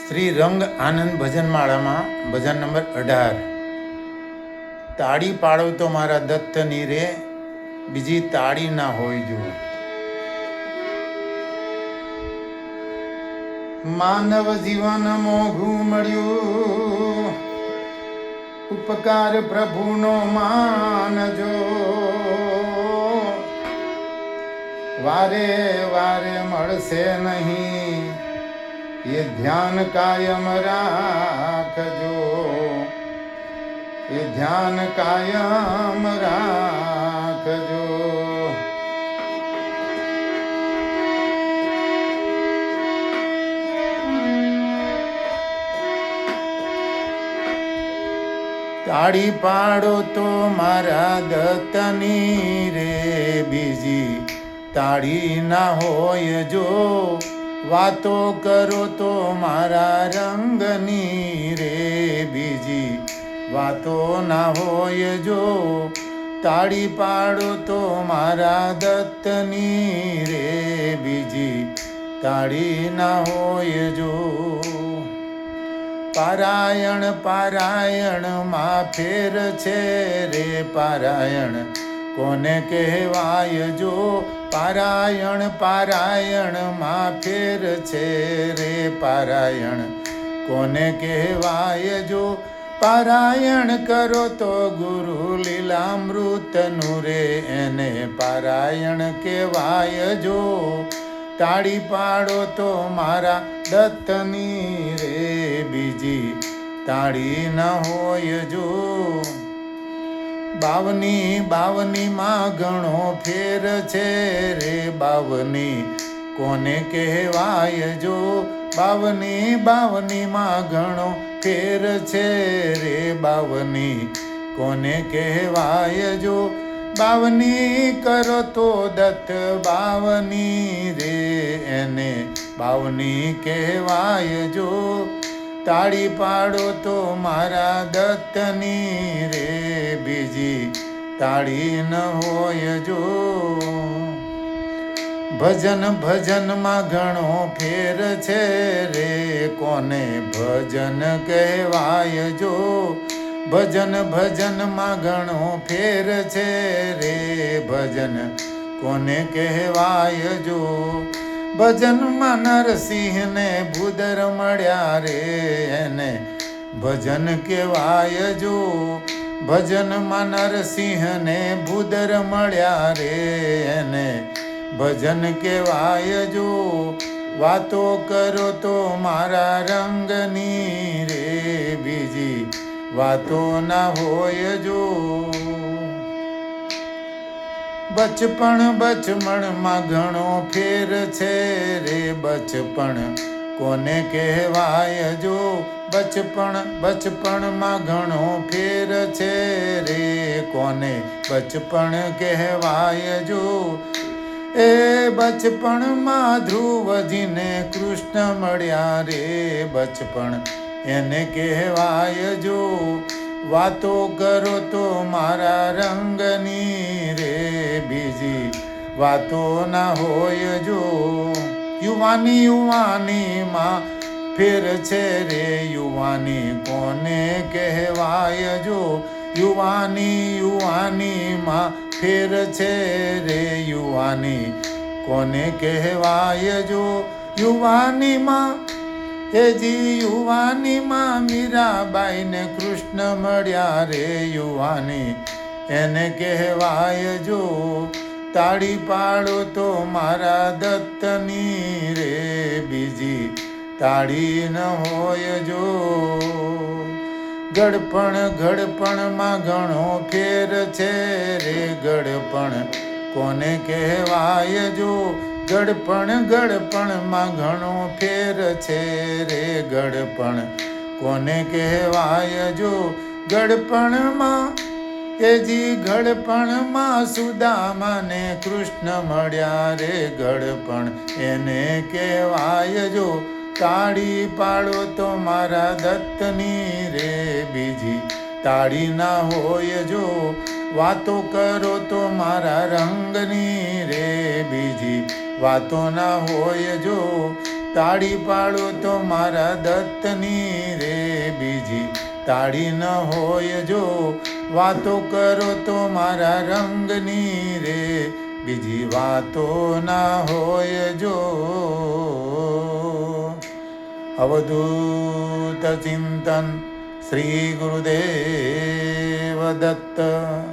શ્રી રંગ આનંદ ભજનમાળામાં ભજન નંબર 18. તાળી પાડો તો મારા દત્તની રે, બીજી તાળી ના હોય જો. માનવ જીવન મોઘું મળ્યું, ઉપકાર પ્રભુનો માનજો. વારે વારે મળશે નહીં, ये ध्यान कायम राखजो, ये ध्यान कायम राखजो. તાળી પાડો તો મારા દત્તની રે, બીજી તાળી ના હોય જો. વાતો કરો તો મારા રંગની રે, બીજી વાતો ના હોય જો. તાળી પાડો તો મારા દત્તની રે, બીજી તાળી ના હોય જો. પારાયણ પારાયણ માં ફેર છે રે, પારાયણ કોને કહેવાય જો. પારાયણ પારાયણ માં ફેર છે રે, પારાયણ કોને કહેવાય જો. પારાયણ કરો તો ગુરુ લીલામૃતનું રે, એને પારાયણ કહેવાય જો. તાળી પાડો તો મારા દત્તની રે, બીજી તાળી ન હોય જો. બાવની બાવની માં ઘણો ફેર છે રે, બાવની કોને કહેવાય જો. બાવની બાવની માં ઘણો ફેર છે રે, બાવની કોને કહેવાય જો. બાવની કરો તો દત્ત બાવની રે, એને બાવની કહેવાય જો. તાળી પાડો તો મારા દત્તની રે, બીજી તાળી ન હોય જો. ભજન ભજનમાં ઘણો ફેર છે રે, કોને ભજન કહેવાય જો. ભજન ભજનમાં ઘણો ફેર છે રે, ભજન કોને કહેવાય જો. ભજનમાં નરસિંહને ભૂદર મળ્યા રે, એને ભજન કહેવાય જો. ભજનમાં નરસિંહને ભૂદર મળ્યા રે, એને ભજન કહેવાય જો. વાતો કરો તો મારા રંગની રે, બીજી વાતો ના હોય જો. બચપણ બચપણમાં ઘણો ફેર છે રે, બચપણ કોને કહેવાય જો. બચપણ બચપણમાં ઘણો ફેર છે રે, કોને બચપણ કહેવાય જો. એ બચપણમાં ધ્રુવજીને કૃષ્ણ મળ્યા રે, બચપણ એને કહેવાય જો. વાતો કરો તો મારા રંગની રે, બીજી વાતો ના હોય જો. યુવાની યુવાની માં ફેર છે રે, યુવાની કોને કહેવાય જો. યુવાની યુવાની માં ફેર છે રે, યુવાની કોને કહેવાય જો. યુવાની માં હેજી યુવાની માં મીરાબાઈ ને કૃષ્ણ મળ્યા રે, યુવાની એને કહેવાય જો. તાળી પાડો તો મારા દત્તની રે, બીજી તાળી ન હોય જો. ગડપણ ગડપણમાં ઘણો ફેર છે રે, ગડપણ કોને કહેવાય જો. ગડપણ ગડપણમાં ઘણો ફેર છે રે, ગડપણ કોને કહેવાય જો. ગડપણમાં એજી ગડપણમાં સુદામાને કૃષ્ણ મળ્યા રે, ગડપણ એને કહેવાય જો. તાળી પાડો તો મારા દત્તની રે, બીજી તાળી ના હોય જો. વાતો કરો તો મારા રંગની રે, બીજી વાતો ના હોય જો. તાળી પાડો તો મારા દત્તની રે, બીજી તાળી ન હોય જો, વાતો કરો તો મારા રંગની રે, બીજી વાતો ના હોય જો. અવધૂત ચિંતન શ્રી ગુરુદેવ દત્ત.